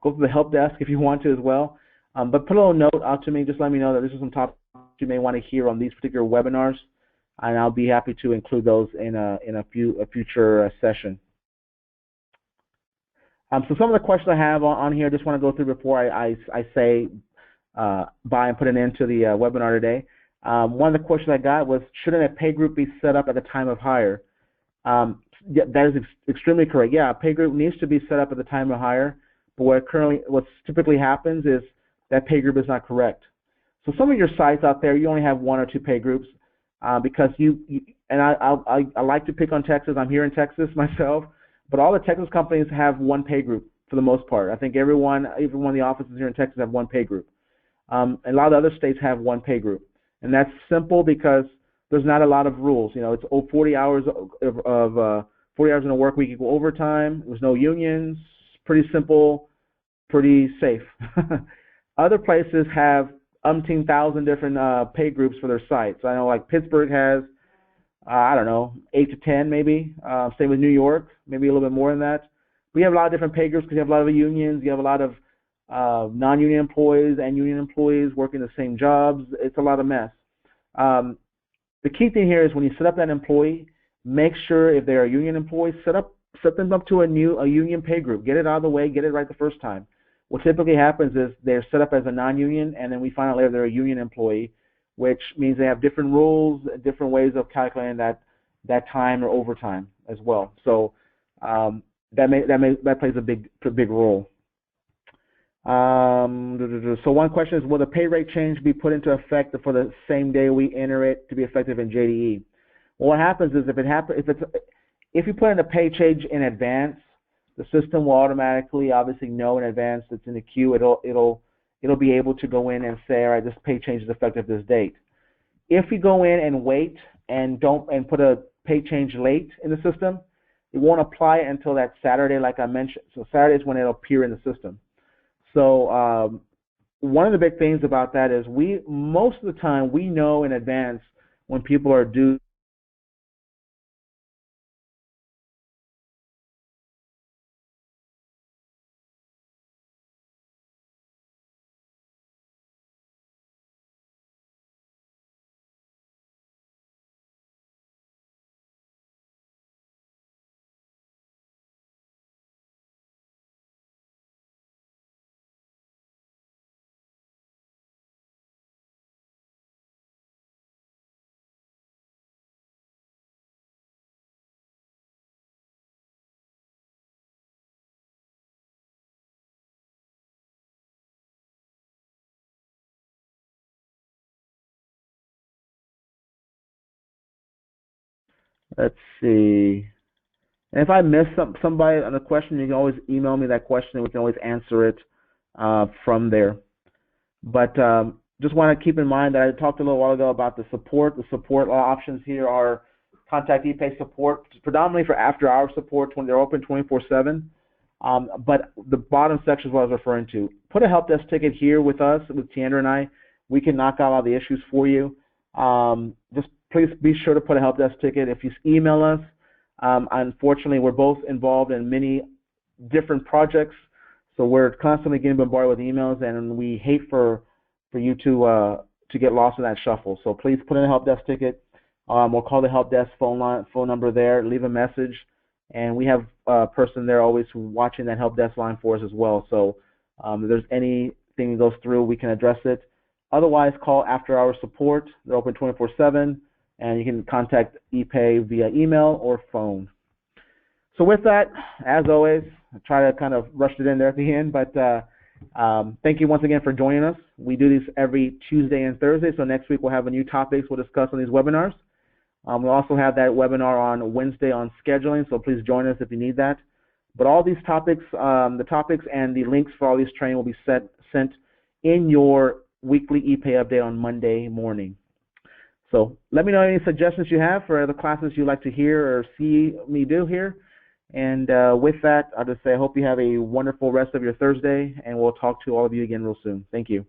go to the help desk if you want to as well. But put a little note out to me, just let me know that this is some topics you may want to hear on these particular webinars, and I'll be happy to include those in a future session. So some of the questions I have on here, I just want to go through before I say bye and put an end to the webinar today. One of the questions I got was, shouldn't a pay group be set up at the time of hire? Yeah, that is extremely correct. Yeah, a pay group needs to be set up at the time of hire, but what typically happens is that pay group is not correct. So some of your sites out there, you only have 1 or 2 pay groups because I like to pick on Texas. I'm here in Texas myself, but all the Texas companies have 1 pay group for the most part. I think even one of the offices here in Texas have 1 pay group. And a lot of the other states have 1 pay group, and that's simple because there's not a lot of rules. You know, it's 40 hours of 40 hours in a work week equal overtime. There's no unions. Pretty simple, pretty safe. Other places have umpteen thousand different pay groups for their sites. I know like Pittsburgh has, I don't know, 8 to 10 maybe. Same with New York, maybe a little bit more than that. We have a lot of different pay groups because you have a lot of unions. You have a lot of non-union employees and union employees working the same jobs. It's a lot of mess. The key thing here is when you set up that employee, make sure if they're a union employee, set them up to a union pay group. Get it out of the way, get it right the first time. What typically happens is they're set up as a non-union, and then we find out later they're a union employee, which means they have different rules, different ways of calculating that time or overtime as well. So that plays a big role. So one question is, will the pay rate change be put into effect for the same day we enter it to be effective in JDE? Well, what happens is if you put in a pay change in advance, the system will automatically, obviously, know in advance it's in the queue. It'll be able to go in and say, all right, this pay change is effective this date. If you go in and wait and put a pay change late in the system, it won't apply until that Saturday, like I mentioned. So Saturday is when it'll appear in the system. So one of the big things about that is most of the time we know in advance when people are due Let's see. And if I miss somebody on a question, you can always email me that question, and we can always answer it from there. But just want to keep in mind that I talked a little while ago about the support. The support options here are contact Epay support, predominantly for after-hour support when they're open 24/7. But the bottom section is what I was referring to. Put a help desk ticket here with us, with Tiandra and I. We can knock out all the issues for you. Just please be sure to put a help desk ticket. If you email us, unfortunately, we're both involved in many different projects, so we're constantly getting bombarded with emails, and we hate for you to get lost in that shuffle. So please put in a help desk ticket. We'll call the help desk phone number there, leave a message, and we have a person there always watching that help desk line for us as well. So if there's anything that goes through, we can address it. Otherwise, call after-hour support. They're open 24/7, and you can contact Epay via email or phone. So with that, as always, I try to kind of rush it in there at the end, but thank you once again for joining us. We do these every Tuesday and Thursday, so next week we'll have a new topics we'll discuss on these webinars. We'll also have that webinar on Wednesday on scheduling, so please join us if you need that. But all these topics, the topics and the links for all these training will be sent in your weekly Epay update on Monday morning. So let me know any suggestions you have for other classes you'd like to hear or see me do here. And with that, I'll just say I hope you have a wonderful rest of your Thursday, and we'll talk to all of you again real soon. Thank you.